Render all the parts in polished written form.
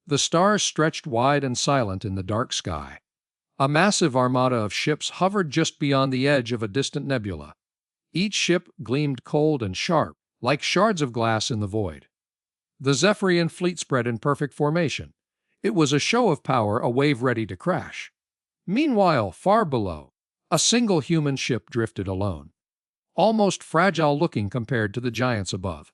The stars stretched wide and silent in the dark sky. A massive armada of ships hovered just beyond the edge of a distant nebula. Each ship gleamed cold and sharp, like shards of glass in the void. The Zephyrian fleet spread in perfect formation. It was a show of power, a wave ready to crash. Meanwhile, far below, a single human ship drifted alone, almost fragile-looking compared to the giants above.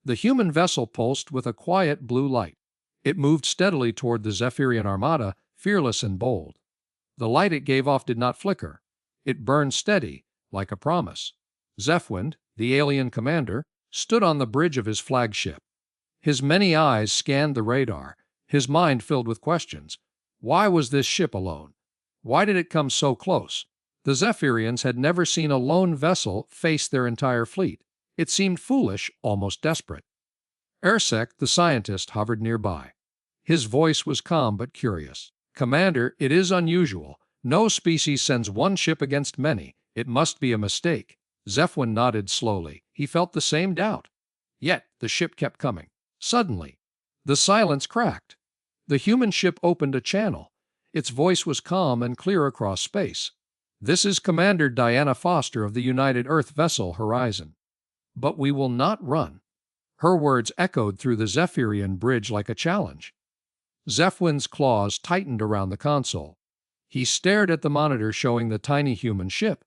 The human vessel pulsed with a quiet blue light. It moved steadily toward the Zephyrian armada, fearless and bold. The light it gave off did not flicker. It burned steady, like a promise. Zephwind, the alien commander, stood on the bridge of his flagship. His many eyes scanned the radar, his mind filled with questions. Why was this ship alone? Why did it come so close? The Zephyrians had never seen a lone vessel face their entire fleet. It seemed foolish, almost desperate. Ersek, the scientist, hovered nearby. His voice was calm but curious. "Commander, it is unusual. No species sends one ship against many. It must be a mistake." Zephwind nodded slowly. He felt the same doubt. Yet the ship kept coming. Suddenly, the silence cracked. The human ship opened a channel. Its voice was calm and clear across space. "This is Commander Diana Foster of the United Earth vessel Horizon. But we will not run." Her words echoed through the Zephyrian bridge like a challenge. Zephwind's claws tightened around the console. He stared at the monitor showing the tiny human ship.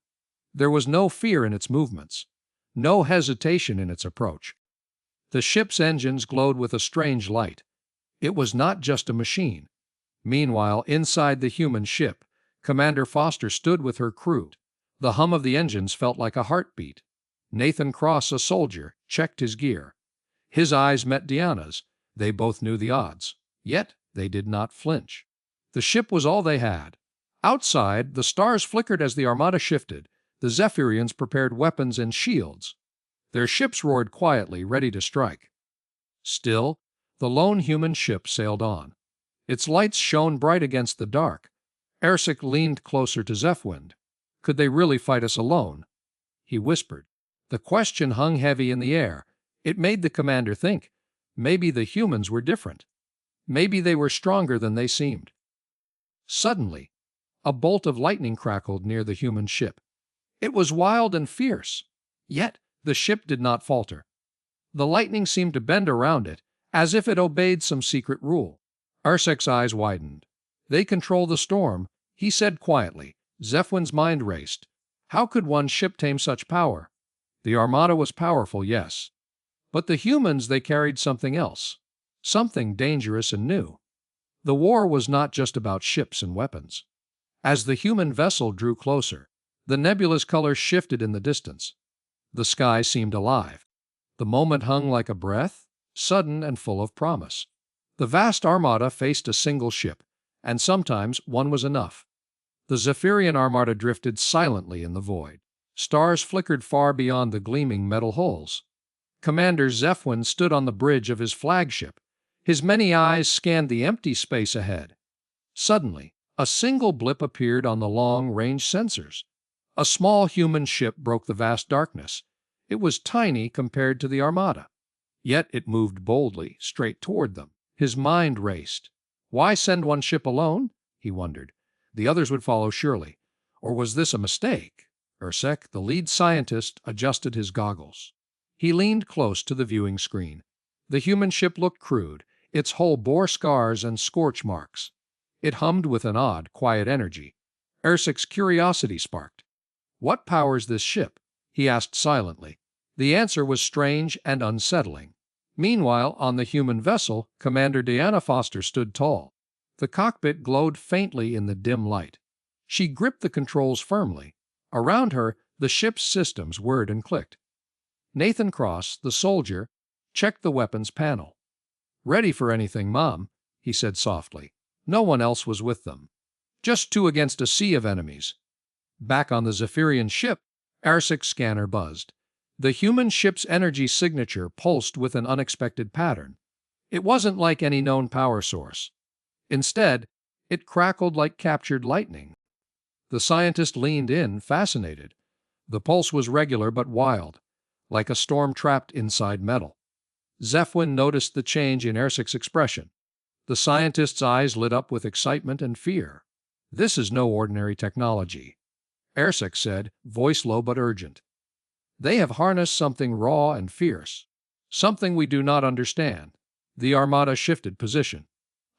There was no fear in its movements, no hesitation in its approach. The ship's engines glowed with a strange light. It was not just a machine. Meanwhile, inside the human ship, Commander Foster stood with her crew. The hum of the engines felt like a heartbeat. Nathan Cross, a soldier, checked his gear. His eyes met Diana's. They both knew the odds. Yet they did not flinch. The ship was all they had. Outside, the stars flickered as the armada shifted. The Zephyrians prepared weapons and shields. Their ships roared quietly, ready to strike. Still, the lone human ship sailed on. Its lights shone bright against the dark. Ersek leaned closer to Zephwind. "Could they really fight us alone?" he whispered. The question hung heavy in the air. It made the commander think. Maybe the humans were different. Maybe they were stronger than they seemed. Suddenly, a bolt of lightning crackled near the human ship. It was wild and fierce. Yet the ship did not falter. The lightning seemed to bend around it, as if it obeyed some secret rule. Ersek's eyes widened. "They control the storm," he said quietly. Zephwind's mind raced. How could one ship tame such power? The armada was powerful, yes. But the humans, they carried something else. Something dangerous and new. The war was not just about ships and weapons. As the human vessel drew closer, the nebula's color shifted in the distance. The sky seemed alive. The moment hung like a breath, sudden and full of promise. The vast armada faced a single ship, and sometimes one was enough. The Zephyrian armada drifted silently in the void. Stars flickered far beyond the gleaming metal hulls. Commander Zephwind stood on the bridge of his flagship. His many eyes scanned the empty space ahead. Suddenly, a single blip appeared on the long-range sensors. A small human ship broke the vast darkness. It was tiny compared to the armada. Yet it moved boldly, straight toward them. His mind raced. Why send one ship alone? He wondered. The others would follow surely. Or was this a mistake? Ersek, the lead scientist, adjusted his goggles. He leaned close to the viewing screen. The human ship looked crude. Its hull bore scars and scorch marks. It hummed with an odd, quiet energy. Ersek's curiosity sparked. "What powers this ship?" he asked silently. The answer was strange and unsettling. Meanwhile, on the human vessel, Commander Diana Foster stood tall. The cockpit glowed faintly in the dim light. She gripped the controls firmly. Around her, the ship's systems whirred and clicked. Nathan Cross, the soldier, checked the weapons panel. "Ready for anything, Mom," he said softly. No one else was with them. Just two against a sea of enemies. Back on the Zephyrian ship, Ersek's scanner buzzed. The human ship's energy signature pulsed with an unexpected pattern. It wasn't like any known power source. Instead, it crackled like captured lightning. The scientist leaned in, fascinated. The pulse was regular but wild, like a storm trapped inside metal. Zephwind noticed the change in Ersek's expression. The scientists' eyes lit up with excitement and fear. "This is no ordinary technology," Ersek said, voice low but urgent. "They have harnessed something raw and fierce, something we do not understand." The armada shifted position.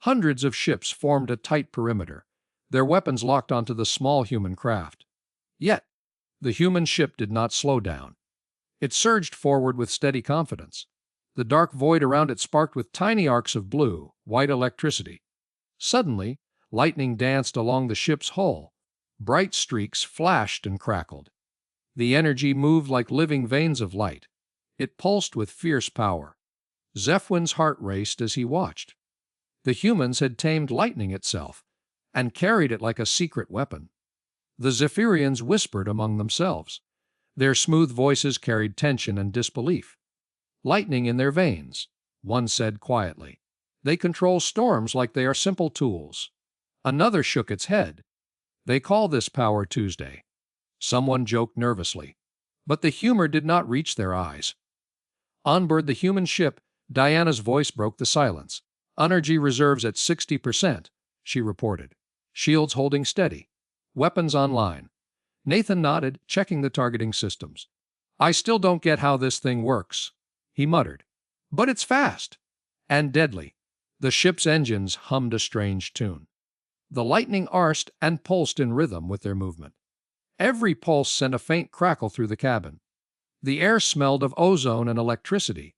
Hundreds of ships formed a tight perimeter, their weapons locked onto the small human craft. Yet, the human ship did not slow down. It surged forward with steady confidence. The dark void around it sparked with tiny arcs of blue, white electricity. Suddenly, lightning danced along the ship's hull. Bright streaks flashed and crackled. The energy moved like living veins of light. It pulsed with fierce power. Zephwind's heart raced as he watched. The humans had tamed lightning itself and carried it like a secret weapon. The Zephyrians whispered among themselves. Their smooth voices carried tension and disbelief. "Lightning in their veins," one said quietly. "They control storms like they are simple tools." Another shook its head. "They call this power Tuesday." Someone joked nervously. But the humor did not reach their eyes. On board the human ship, Diana's voice broke the silence. "Energy reserves at 60%, she reported. "Shields holding steady. Weapons online." Nathan nodded, checking the targeting systems. "I still don't get how this thing works," he muttered. "But it's fast. And deadly." The ship's engines hummed a strange tune. The lightning arsed and pulsed in rhythm with their movement. Every pulse sent a faint crackle through the cabin. The air smelled of ozone and electricity.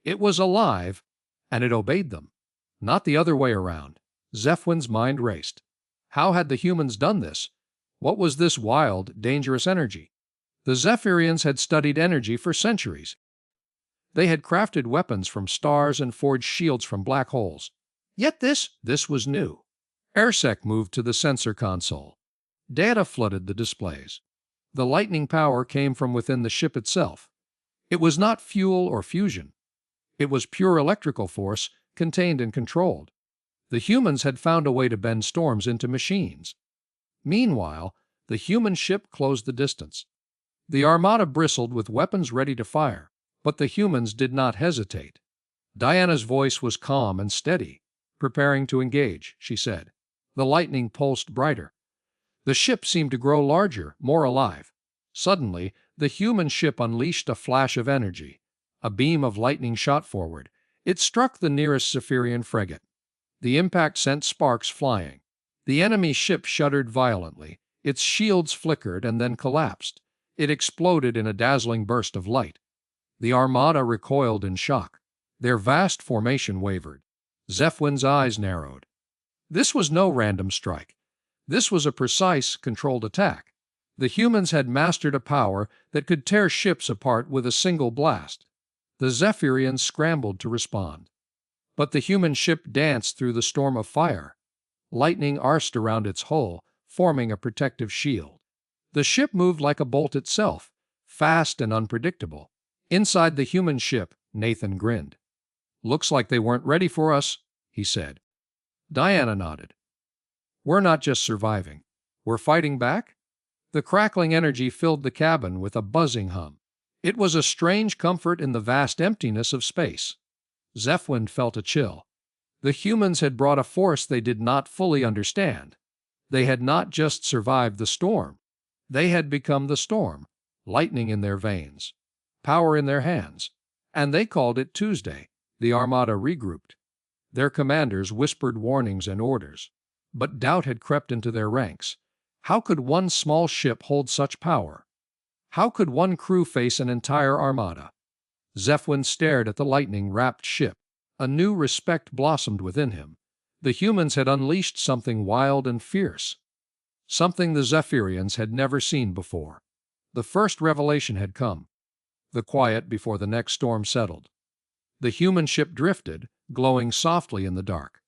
It was alive, and it obeyed them. Not the other way around. Zephwind's mind raced. How had the humans done this? What was this wild, dangerous energy? The Zephyrians had studied energy for centuries. They had crafted weapons from stars and forged shields from black holes. Yet this was new. Ersek moved to the sensor console. Data flooded the displays. The lightning power came from within the ship itself. It was not fuel or fusion. It was pure electrical force, contained and controlled. The humans had found a way to bend storms into machines. Meanwhile, the human ship closed the distance. The armada bristled with weapons ready to fire, but the humans did not hesitate. Diana's voice was calm and steady. "Preparing to engage," she said. The lightning pulsed brighter. The ship seemed to grow larger, more alive. Suddenly, the human ship unleashed a flash of energy. A beam of lightning shot forward. It struck the nearest Zephyrian frigate. The impact sent sparks flying. The enemy ship shuddered violently. Its shields flickered and then collapsed. It exploded in a dazzling burst of light. The armada recoiled in shock. Their vast formation wavered. Zephwind's eyes narrowed. This was no random strike. This was a precise, controlled attack. The humans had mastered a power that could tear ships apart with a single blast. The Zephyrians scrambled to respond. But the human ship danced through the storm of fire. Lightning arsed around its hull, forming a protective shield. The ship moved like a bolt itself, fast and unpredictable. Inside the human ship, Nathan grinned. "Looks like they weren't ready for us," he said. Diana nodded. "We're not just surviving. We're fighting back?" The crackling energy filled the cabin with a buzzing hum. It was a strange comfort in the vast emptiness of space. Zephwind felt a chill. The humans had brought a force they did not fully understand. They had not just survived the storm. They had become the storm, lightning in their veins, power in their hands. And they called it Tuesday. The armada regrouped. Their commanders whispered warnings and orders. But doubt had crept into their ranks. How could one small ship hold such power? How could one crew face an entire armada? Zephwind stared at the lightning-wrapped ship. A new respect blossomed within him. The humans had unleashed something wild and fierce. Something the Zephyrians had never seen before. The first revelation had come. The quiet before the next storm settled. The human ship drifted, glowing softly in the dark.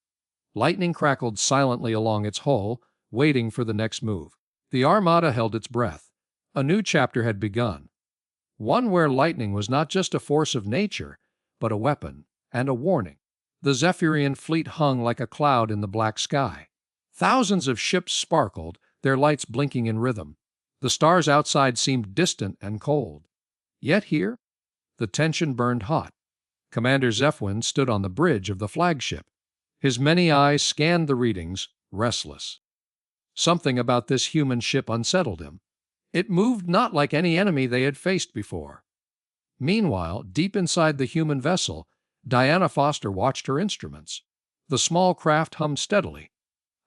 Lightning crackled silently along its hull, waiting for the next move. The armada held its breath. A new chapter had begun. One where lightning was not just a force of nature, but a weapon and a warning. The Zephyrian fleet hung like a cloud in the black sky. Thousands of ships sparkled, their lights blinking in rhythm. The stars outside seemed distant and cold. Yet here, the tension burned hot. Commander Zephwind stood on the bridge of the flagship. His many eyes scanned the readings, restless. Something about this human ship unsettled him. It moved not like any enemy they had faced before. Meanwhile, deep inside the human vessel, Diana Foster watched her instruments. The small craft hummed steadily.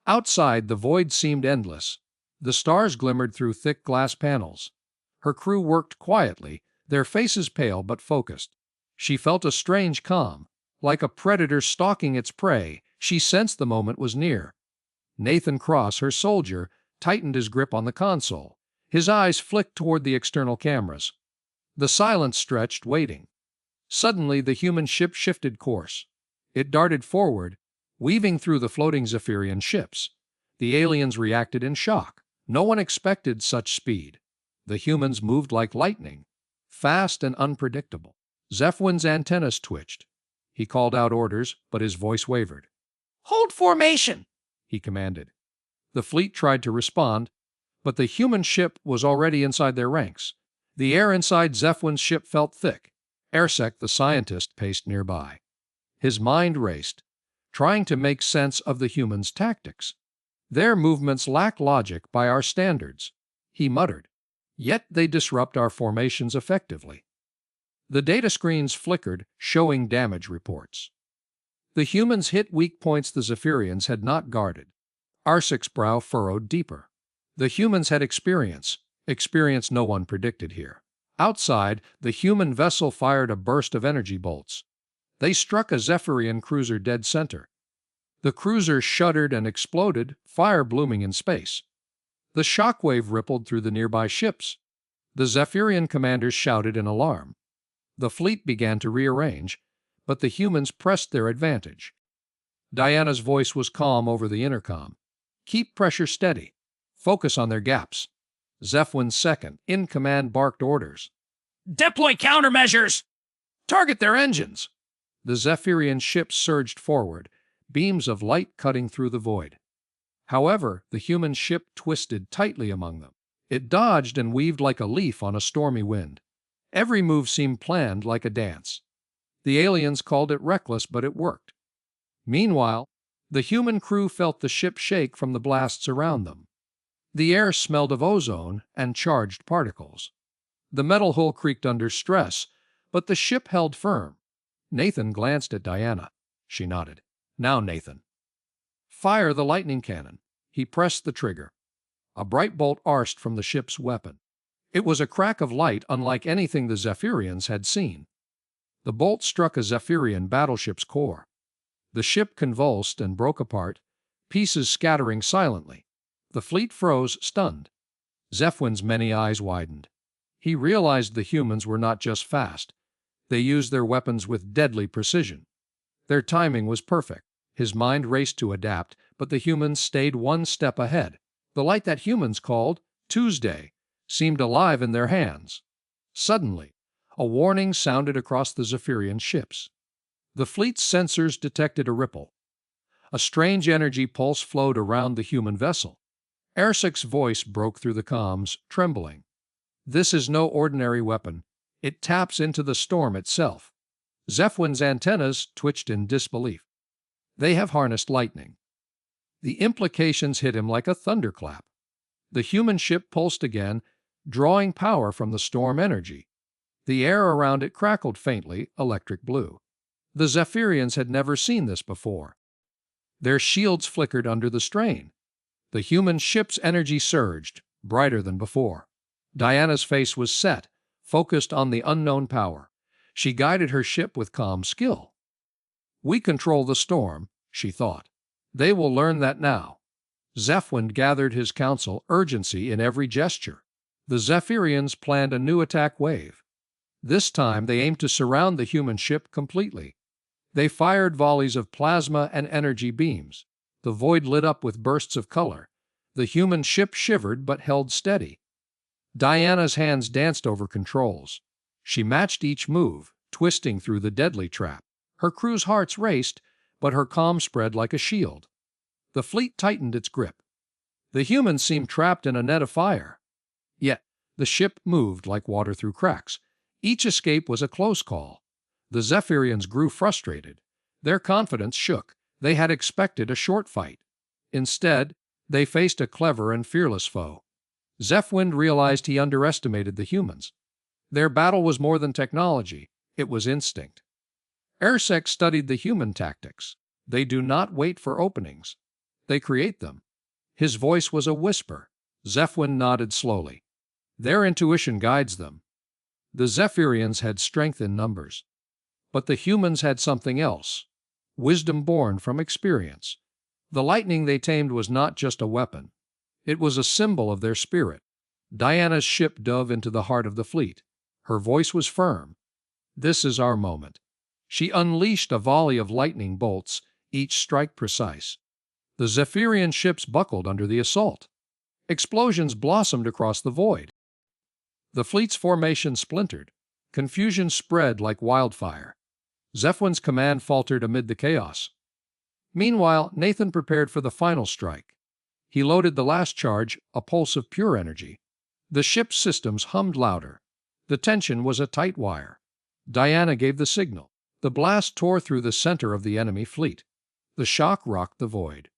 Outside, the void seemed endless. The stars glimmered through thick glass panels. Her crew worked quietly, their faces pale but focused. She felt a strange calm. Like a predator stalking its prey, she sensed the moment was near. Nathan Cross, her soldier, tightened his grip on the console. His eyes flicked toward the external cameras. The silence stretched, waiting. Suddenly, the human ship shifted course. It darted forward, weaving through the floating Zephyrian ships. The aliens reacted in shock. No one expected such speed. The humans moved like lightning, fast and unpredictable. Zephwind's antennas twitched. He called out orders, but his voice wavered. "Hold formation!" he commanded. The fleet tried to respond, but the human ship was already inside their ranks. The air inside Zephwind's ship felt thick. Ersek, the scientist, paced nearby. His mind raced, trying to make sense of the humans' tactics. Their movements lack logic by our standards, he muttered. Yet they disrupt our formations effectively. The data screens flickered, showing damage reports. The humans hit weak points the Zephyrians had not guarded. Arsek's brow furrowed deeper. The humans had experience no one predicted here. Outside, the human vessel fired a burst of energy bolts. They struck a Zephyrian cruiser dead center. The cruiser shuddered and exploded, fire blooming in space. The shockwave rippled through the nearby ships. The Zephyrian commanders shouted in alarm. The fleet began to rearrange, but the humans pressed their advantage. Diana's voice was calm over the intercom. "Keep pressure steady. Focus on their gaps." Zephwind's second, in command, barked orders. "Deploy countermeasures!" "Target their engines!" The Zephyrian ships surged forward, beams of light cutting through the void. However, the human ship twisted tightly among them. It dodged and weaved like a leaf on a stormy wind. Every move seemed planned like a dance. The aliens called it reckless, but it worked. Meanwhile, the human crew felt the ship shake from the blasts around them. The air smelled of ozone and charged particles. The metal hull creaked under stress, but the ship held firm. Nathan glanced at Diana. She nodded. "Now, Nathan." "Fire the lightning cannon." He pressed the trigger. A bright bolt arced from the ship's weapon. It was a crack of light unlike anything the Zephyrians had seen. The bolt struck a Zephyrian battleship's core. The ship convulsed and broke apart, pieces scattering silently. The fleet froze, stunned. Zephwind's many eyes widened. He realized the humans were not just fast. They used their weapons with deadly precision. Their timing was perfect. His mind raced to adapt, but the humans stayed one step ahead. The light that humans called Tuesday seemed alive in their hands. Suddenly, a warning sounded across the Zephyrian ships. The fleet's sensors detected a ripple. A strange energy pulse flowed around the human vessel. Ersek's voice broke through the comms, trembling. "This is no ordinary weapon. It taps into the storm itself." Zephwind's antennas twitched in disbelief. "They have harnessed lightning." The implications hit him like a thunderclap. The human ship pulsed again, drawing power from the storm energy. The air around it crackled faintly, electric blue. The Zephyrians had never seen this before. Their shields flickered under the strain. The human ship's energy surged, brighter than before. Diana's face was set, focused on the unknown power. She guided her ship with calm skill. "We control the storm," she thought. "They will learn that now." Zephwind gathered his council, urgency in every gesture. The Zephyrians planned a new attack wave. This time they aimed to surround the human ship completely. They fired volleys of plasma and energy beams. The void lit up with bursts of color. The human ship shivered but held steady. Diana's hands danced over controls. She matched each move, twisting through the deadly trap. Her crew's hearts raced, but her calm spread like a shield. The fleet tightened its grip. The humans seemed trapped in a net of fire. Yet, the ship moved like water through cracks. Each escape was a close call. The Zephyrians grew frustrated. Their confidence shook. They had expected a short fight. Instead, they faced a clever and fearless foe. Zephwind realized he underestimated the humans. Their battle was more than technology, it was instinct. Ersek studied the human tactics. They do not wait for openings. They create them. His voice was a whisper. Zephwind nodded slowly. Their intuition guides them. The Zephyrians had strength in numbers. But the humans had something else. Wisdom born from experience. The lightning they tamed was not just a weapon. It was a symbol of their spirit. Diana's ship dove into the heart of the fleet. Her voice was firm. This is our moment. She unleashed a volley of lightning bolts, each strike precise. The Zephyrian ships buckled under the assault. Explosions blossomed across the void. The fleet's formation splintered. Confusion spread like wildfire. Zephwind's command faltered amid the chaos. Meanwhile, Nathan prepared for the final strike. He loaded the last charge, a pulse of pure energy. The ship's systems hummed louder. The tension was a tight wire. Diana gave the signal. The blast tore through the center of the enemy fleet. The shock rocked the void.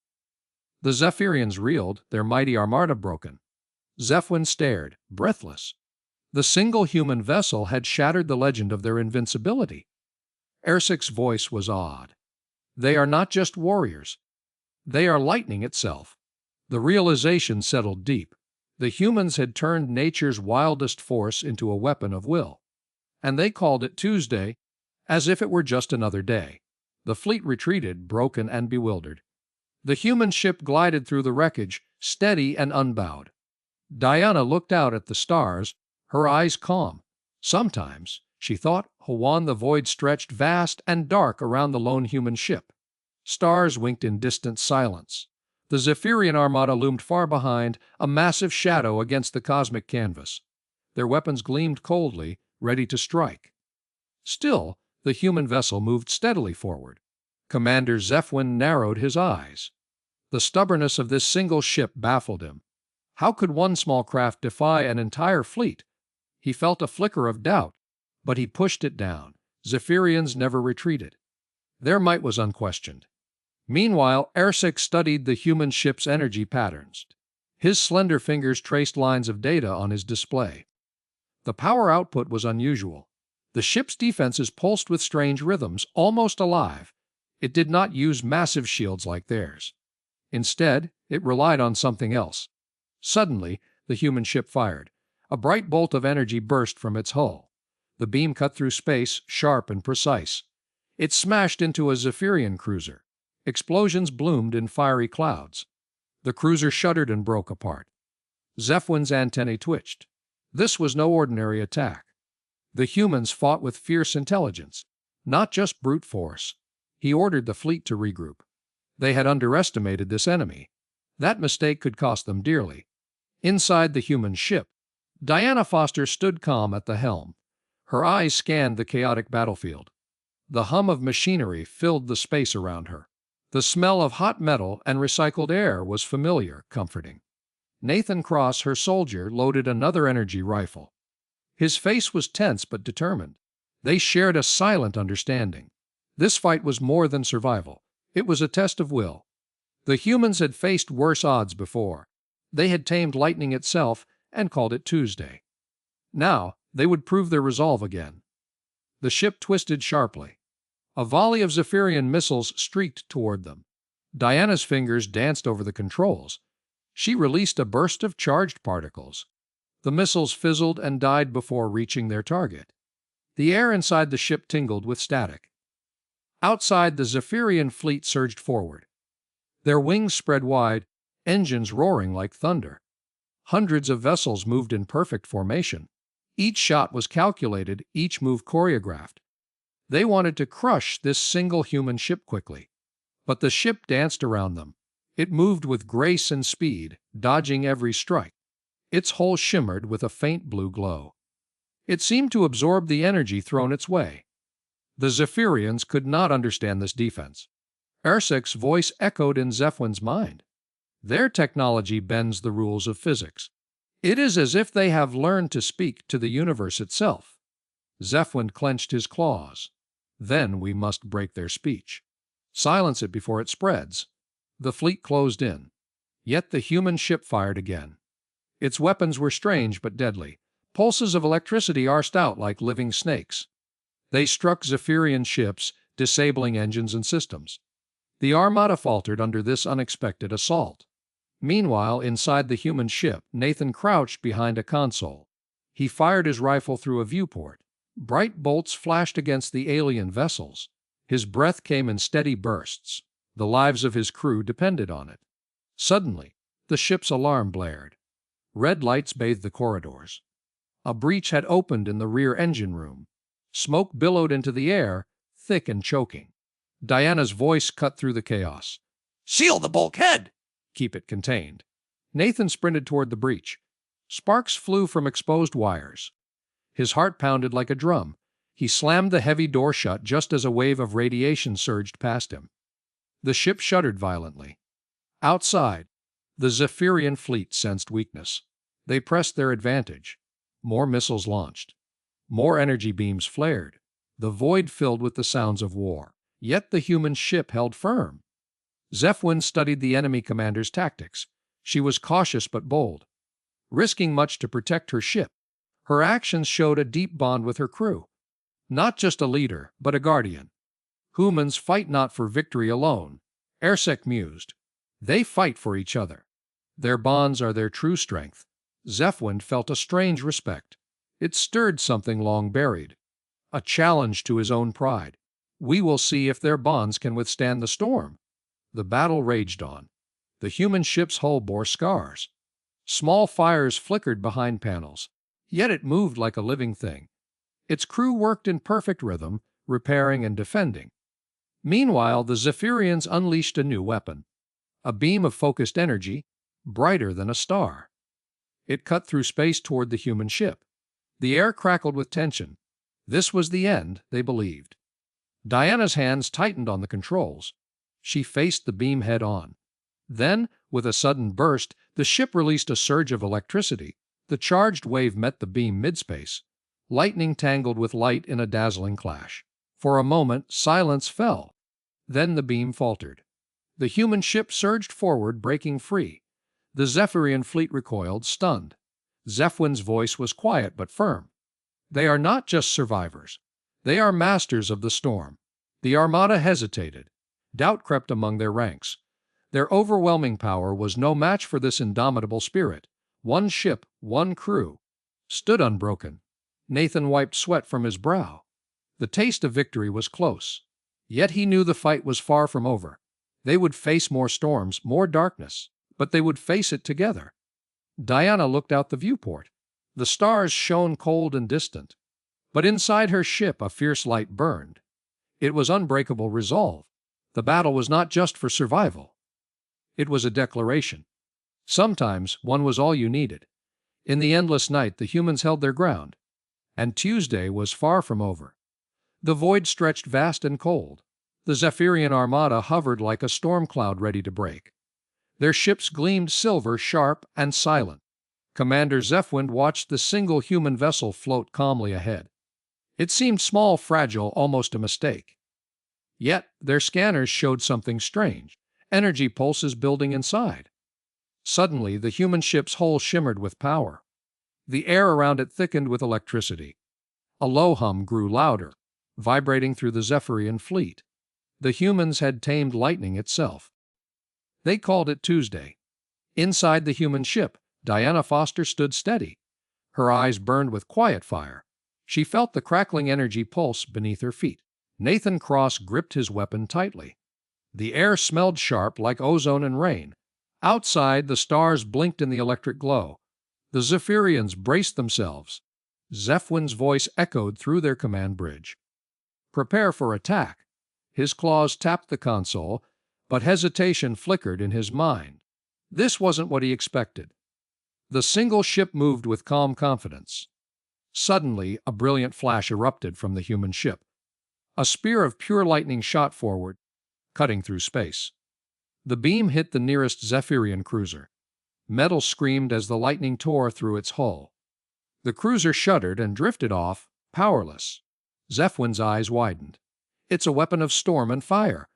The Zephyrians reeled, their mighty armada broken. Zephwind stared, breathless. The single human vessel had shattered the legend of their invincibility. Ersek's voice was awed. They are not just warriors. They are lightning itself. The realization settled deep. The humans had turned nature's wildest force into a weapon of will. And they called it Tuesday, as if it were just another day. The fleet retreated, broken and bewildered. The human ship glided through the wreckage, steady and unbowed. Diana looked out at the stars, her eyes calm. Sometimes, she thought, Hawan, the void stretched vast and dark around the lone human ship. Stars winked in distant silence. The Zephyrian armada loomed far behind, a massive shadow against the cosmic canvas. Their weapons gleamed coldly, ready to strike. Still, the human vessel moved steadily forward. Commander Zephwind narrowed his eyes. The stubbornness of this single ship baffled him. How could one small craft defy an entire fleet? He felt a flicker of doubt, but he pushed it down. Zephyrians never retreated. Their might was unquestioned. Meanwhile, Ersek studied the human ship's energy patterns. His slender fingers traced lines of data on his display. The power output was unusual. The ship's defenses pulsed with strange rhythms, almost alive. It did not use massive shields like theirs. Instead, it relied on something else. Suddenly, the human ship fired. A bright bolt of energy burst from its hull. The beam cut through space, sharp and precise. It smashed into a Zephyrian cruiser. Explosions bloomed in fiery clouds. The cruiser shuddered and broke apart. Zephwind's antennae twitched. This was no ordinary attack. The humans fought with fierce intelligence, not just brute force. He ordered the fleet to regroup. They had underestimated this enemy. That mistake could cost them dearly. Inside the human ship, Diana Foster stood calm at the helm. Her eyes scanned the chaotic battlefield. The hum of machinery filled the space around her. The smell of hot metal and recycled air was familiar, comforting. Nathan Cross, her soldier, loaded another energy rifle. His face was tense but determined. They shared a silent understanding. This fight was more than survival. It was a test of will. The humans had faced worse odds before. They had tamed lightning itself and called it Tuesday. Now, they would prove their resolve again. The ship twisted sharply. A volley of Zephyrian missiles streaked toward them. Diana's fingers danced over the controls. She released a burst of charged particles. The missiles fizzled and died before reaching their target. The air inside the ship tingled with static. Outside, the Zephyrian fleet surged forward. Their wings spread wide, engines roaring like thunder. Hundreds of vessels moved in perfect formation. Each shot was calculated, each move choreographed. They wanted to crush this single human ship quickly. But the ship danced around them. It moved with grace and speed, dodging every strike. Its hull shimmered with a faint blue glow. It seemed to absorb the energy thrown its way. The Zephyrians could not understand this defense. Ersek's voice echoed in Zephwind's mind. Their technology bends the rules of physics. It is as if they have learned to speak to the universe itself. Zephwind clenched his claws. Then we must break their speech. Silence it before it spreads. The fleet closed in. Yet the human ship fired again. Its weapons were strange but deadly. Pulses of electricity arsed out like living snakes. They struck Zephyrian ships, disabling engines and systems. The armada faltered under this unexpected assault. Meanwhile, inside the human ship, Nathan crouched behind a console. He fired his rifle through a viewport. Bright bolts flashed against the alien vessels. His breath came in steady bursts. The lives of his crew depended on it. Suddenly, the ship's alarm blared. Red lights bathed the corridors. A breach had opened in the rear engine room. Smoke billowed into the air, thick and choking. Diana's voice cut through the chaos. Seal the bulkhead! Keep it contained. Nathan sprinted toward the breach. Sparks flew from exposed wires. His heart pounded like a drum. He slammed the heavy door shut just as a wave of radiation surged past him. The ship shuddered violently. Outside, the Zephyrian fleet sensed weakness. They pressed their advantage. More missiles launched. More energy beams flared. The void filled with the sounds of war. Yet the human ship held firm. Zephwind studied the enemy commander's tactics. She was cautious but bold, risking much to protect her ship. Her actions showed a deep bond with her crew. Not just a leader, but a guardian. Humans fight not for victory alone, Ersek mused. They fight for each other. Their bonds are their true strength. Zephwind felt a strange respect. It stirred something long buried, a challenge to his own pride. We will see if their bonds can withstand the storm. The battle raged on. The human ship's hull bore scars. Small fires flickered behind panels, yet it moved like a living thing. Its crew worked in perfect rhythm, repairing and defending. Meanwhile, the Zephyrians unleashed a new weapon, a beam of focused energy, brighter than a star. It cut through space toward the human ship. The air crackled with tension. This was the end, they believed. Diana's hands tightened on the controls. She faced the beam head-on. Then, with a sudden burst, the ship released a surge of electricity. The charged wave met the beam mid-space. Lightning tangled with light in a dazzling clash. For a moment, silence fell. Then the beam faltered. The human ship surged forward, breaking free. The Zephyrian fleet recoiled, stunned. Zephwind's voice was quiet but firm. They are not just survivors. They are masters of the storm. The armada hesitated. Doubt crept among their ranks. Their overwhelming power was no match for this indomitable spirit. One ship, one crew, stood unbroken. Nathan wiped sweat from his brow. The taste of victory was close. Yet he knew the fight was far from over. They would face more storms, more darkness, but they would face it together. Diana looked out the viewport. The stars shone cold and distant. But inside her ship a fierce light burned. It was unbreakable resolve. The battle was not just for survival. It was a declaration. Sometimes one was all you needed. In the endless night the humans held their ground. And Tuesday was far from over. The void stretched vast and cold. The Zephyrian armada hovered like a storm cloud ready to break. Their ships gleamed silver, sharp, and silent. Commander Zephwind watched the single human vessel float calmly ahead. It seemed small, fragile, almost a mistake. Yet their scanners showed something strange, energy pulses building inside. Suddenly, the human ship's hull shimmered with power. The air around it thickened with electricity. A low hum grew louder, vibrating through the Zephyrian fleet. The humans had tamed lightning itself. They called it Tuesday. Inside the human ship, Diana Foster stood steady. Her eyes burned with quiet fire. She felt the crackling energy pulse beneath her feet. Nathan Cross gripped his weapon tightly. The air smelled sharp like ozone and rain. Outside, the stars blinked in the electric glow. The Zephyrians braced themselves. Zephwind's voice echoed through their command bridge. Prepare for attack. His claws tapped the console, but hesitation flickered in his mind. This wasn't what he expected. The single ship moved with calm confidence. Suddenly, a brilliant flash erupted from the human ship. A spear of pure lightning shot forward, cutting through space. The beam hit the nearest Zephyrian cruiser. Metal screamed as the lightning tore through its hull. The cruiser shuddered and drifted off, powerless. Zephwind's eyes widened. It's a weapon of storm and fire.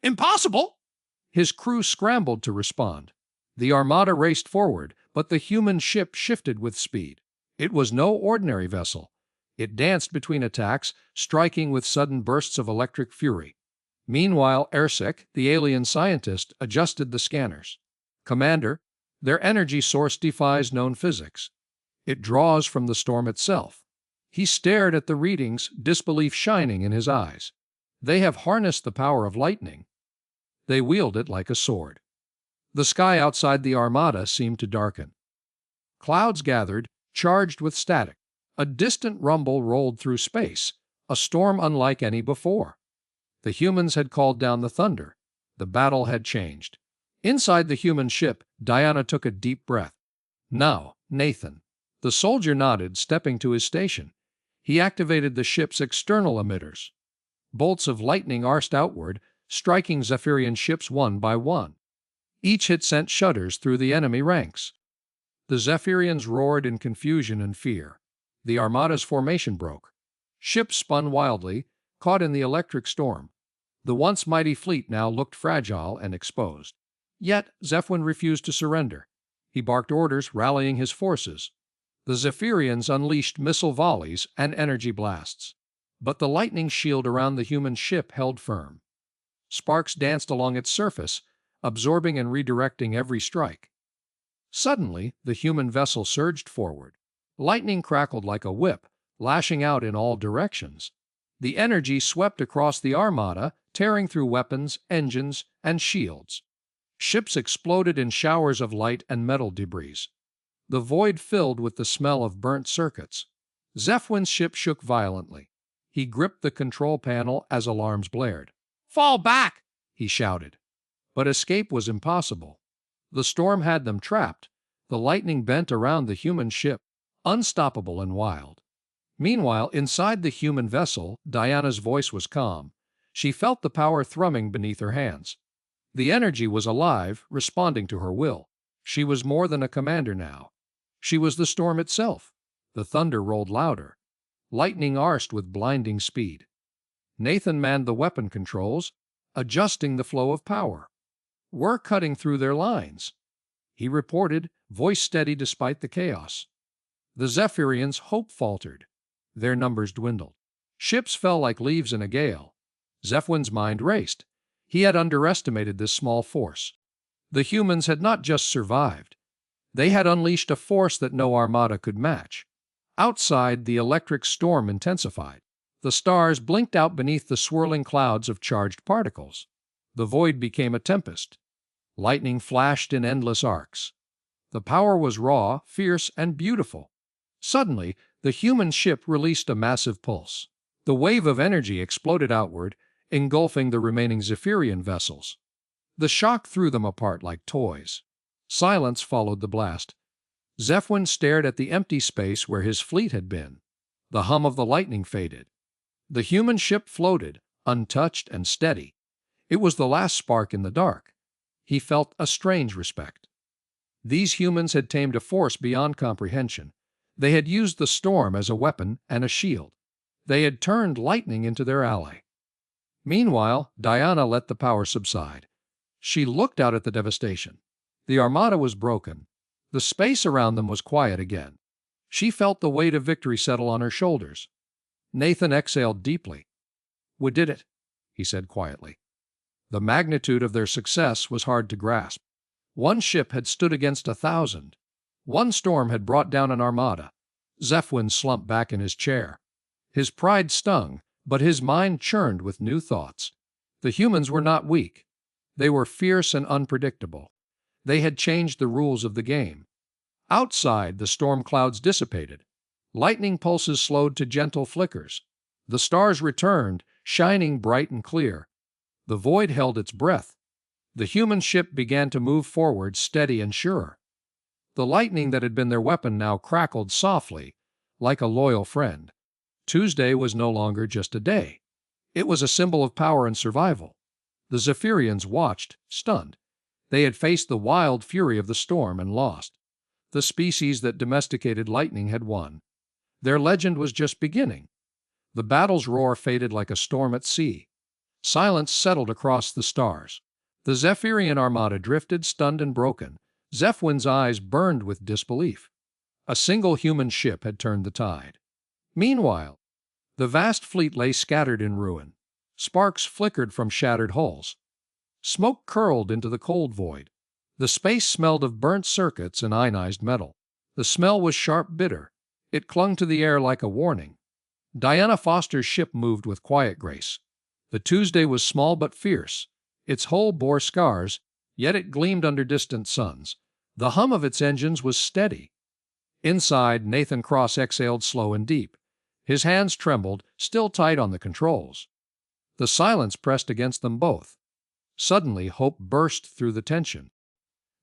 Impossible! His crew scrambled to respond. The armada raced forward, but the human ship shifted with speed. It was no ordinary vessel. It danced between attacks, striking with sudden bursts of electric fury. Meanwhile, Ersek, the alien scientist, adjusted the scanners. "Commander, their energy source defies known physics. It draws from the storm itself." He stared at the readings, disbelief shining in his eyes. "They have harnessed the power of lightning. They wield it like a sword." The sky outside the armada seemed to darken. Clouds gathered, charged with static. A distant rumble rolled through space, a storm unlike any before. The humans had called down the thunder. The battle had changed. Inside the human ship, Diana took a deep breath. "Now, Nathan." The soldier nodded, stepping to his station. He activated the ship's external emitters. Bolts of lightning arced outward, striking Zephyrian ships one by one. Each hit sent shudders through the enemy ranks. The Zephyrians roared in confusion and fear. The armada's formation broke. Ships spun wildly, caught in the electric storm. The once mighty fleet now looked fragile and exposed. Yet Zephwind refused to surrender. He barked orders, rallying his forces. The Zephyrians unleashed missile volleys and energy blasts. But the lightning shield around the human ship held firm. Sparks danced along its surface, absorbing and redirecting every strike. Suddenly, the human vessel surged forward. Lightning crackled like a whip, lashing out in all directions. The energy swept across the armada, tearing through weapons, engines, and shields. Ships exploded in showers of light and metal debris. The void filled with the smell of burnt circuits. Zephwind's ship shook violently. He gripped the control panel as alarms blared. Fall back! He shouted. But escape was impossible. The storm had them trapped. The lightning bent around the human ship, unstoppable and wild. Meanwhile, inside the human vessel, Diana's voice was calm. She felt the power thrumming beneath her hands. The energy was alive, responding to her will. She was more than a commander now. She was the storm itself. The thunder rolled louder. Lightning arced with blinding speed. Nathan manned the weapon controls, adjusting the flow of power. "We're cutting through their lines," he reported, voice steady despite the chaos. The Zephyrians' hope faltered. Their numbers dwindled. Ships fell like leaves in a gale. Zephwind's mind raced. He had underestimated this small force. The humans had not just survived. They had unleashed a force that no armada could match. Outside, the electric storm intensified. The stars blinked out beneath the swirling clouds of charged particles. The void became a tempest. Lightning flashed in endless arcs. The power was raw, fierce, and beautiful. Suddenly, the human ship released a massive pulse. The wave of energy exploded outward, engulfing the remaining Zephyrian vessels. The shock threw them apart like toys. Silence followed the blast. Zephwind stared at the empty space where his fleet had been. The hum of the lightning faded. The human ship floated, untouched and steady. It was the last spark in the dark. He felt a strange respect. These humans had tamed a force beyond comprehension. They had used the storm as a weapon and a shield. They had turned lightning into their ally. Meanwhile, Diana let the power subside. She looked out at the devastation. The armada was broken. The space around them was quiet again. She felt the weight of victory settle on her shoulders. Nathan exhaled deeply. "We did it," he said quietly. The magnitude of their success was hard to grasp. One ship had stood against 1,000. One storm had brought down an armada. Zephwind slumped back in his chair. His pride stung, but his mind churned with new thoughts. The humans were not weak. They were fierce and unpredictable. They had changed the rules of the game. Outside, the storm clouds dissipated. Lightning pulses slowed to gentle flickers. The stars returned, shining bright and clear. The void held its breath. The human ship began to move forward, steady and sure. The lightning that had been their weapon now crackled softly, like a loyal friend. Tuesday was no longer just a day. It was a symbol of power and survival. The Zephyrians watched, stunned. They had faced the wild fury of the storm and lost. The species that domesticated lightning had won. Their legend was just beginning. The battle's roar faded like a storm at sea. Silence settled across the stars. The Zephyrian armada drifted, stunned and broken. Zephwind's eyes burned with disbelief. A single human ship had turned the tide. Meanwhile, the vast fleet lay scattered in ruin. Sparks flickered from shattered hulls. Smoke curled into the cold void. The space smelled of burnt circuits and ionized metal. The smell was sharp, bitter. It clung to the air like a warning. Diana Foster's ship moved with quiet grace. The Tuesday was small but fierce. Its hull bore scars, yet it gleamed under distant suns. The hum of its engines was steady. Inside, Nathan Cross exhaled slow and deep. His hands trembled, still tight on the controls. The silence pressed against them both. Suddenly, hope burst through the tension.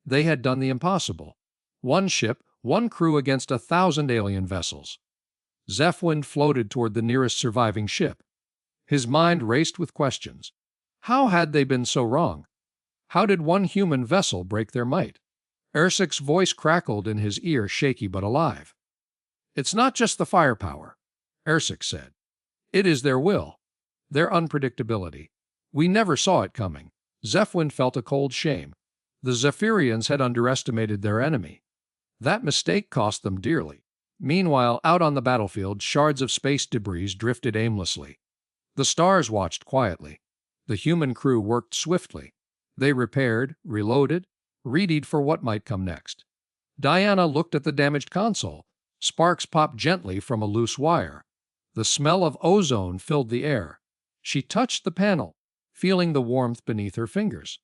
They had done the impossible. One ship, one crew against 1,000 alien vessels. Zephwind floated toward the nearest surviving ship. His mind raced with questions. How had they been so wrong? How did one human vessel break their might? Ersik's voice crackled in his ear, shaky but alive. "It's not just the firepower," Ersik said. "It is their will, their unpredictability. We never saw it coming." Zephwind felt a cold shame. The Zephyrians had underestimated their enemy. That mistake cost them dearly. Meanwhile, out on the battlefield, shards of space debris drifted aimlessly. The stars watched quietly. The human crew worked swiftly. They repaired, reloaded, readied for what might come next. Diana looked at the damaged console. Sparks popped gently from a loose wire. The smell of ozone filled the air. She touched the panel, feeling the warmth beneath her fingers.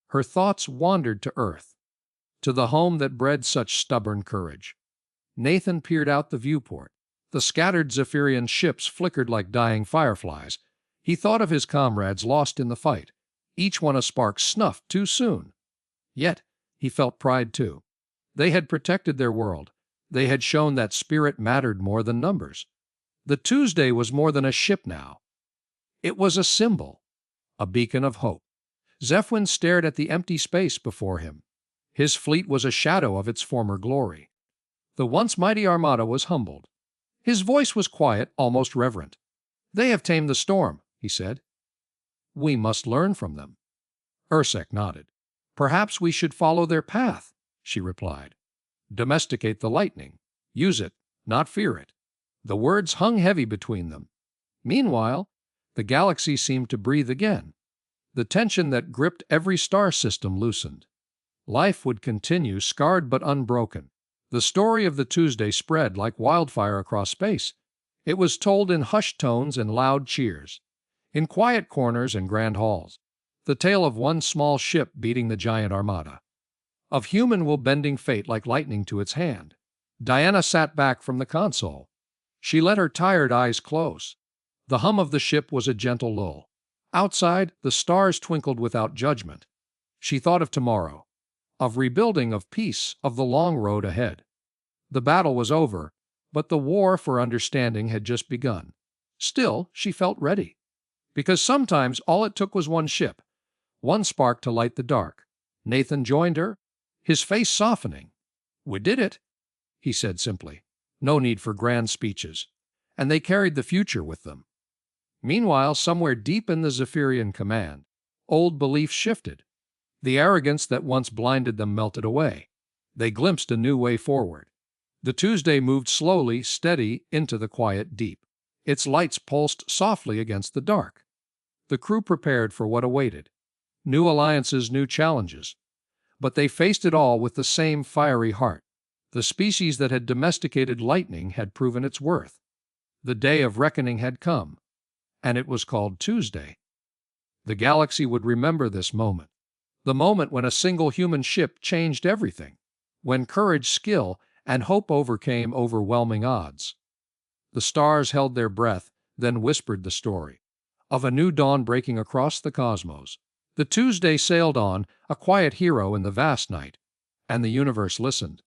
Her thoughts wandered to Earth, to the home that bred such stubborn courage. Nathan peered out the viewport. The scattered Zephirian ships flickered like dying fireflies. He thought of his comrades lost in the fight, each one a spark snuffed too soon. Yet, he felt pride too. They had protected their world. They had shown that spirit mattered more than numbers. The Tuesday was more than a ship now. It was a symbol, a beacon of hope. Zephwind stared at the empty space before him. His fleet was a shadow of its former glory. The once mighty armada was humbled. His voice was quiet, almost reverent. "They have tamed the storm," he said. "We must learn from them." Ersek nodded. "Perhaps we should follow their path," she replied. "Domesticate the lightning. Use it, not fear it." The words hung heavy between them. Meanwhile, the galaxy seemed to breathe again. The tension that gripped every star system loosened. Life would continue, scarred but unbroken. The story of the Tuesday spread like wildfire across space. It was told in hushed tones and loud cheers, in quiet corners and grand halls. The tale of one small ship beating the giant armada, of human will bending fate like lightning to its hand. Diana sat back from the console. She let her tired eyes close. The hum of the ship was a gentle lull. Outside, the stars twinkled without judgment. She thought of tomorrow, of rebuilding, of peace, of the long road ahead. The battle was over, but the war for understanding had just begun. Still, she felt ready. Because sometimes all it took was one ship, one spark to light the dark. Nathan joined her, his face softening. "We did it," he said simply. No need for grand speeches. And they carried the future with them. Meanwhile, somewhere deep in the Zephyrian command, old beliefs shifted. The arrogance that once blinded them melted away. They glimpsed a new way forward. The Tuesday moved slowly, steady, into the quiet deep. Its lights pulsed softly against the dark. The crew prepared for what awaited. New alliances, new challenges. But they faced it all with the same fiery heart. The species that had domesticated lightning had proven its worth. The day of reckoning had come, and it was called Tuesday. The galaxy would remember this moment. The moment when a single human ship changed everything. When courage, skill, and hope overcame overwhelming odds. The stars held their breath, then whispered the story of a new dawn breaking across the cosmos. The Tuesday sailed on, a quiet hero in the vast night, and the universe listened.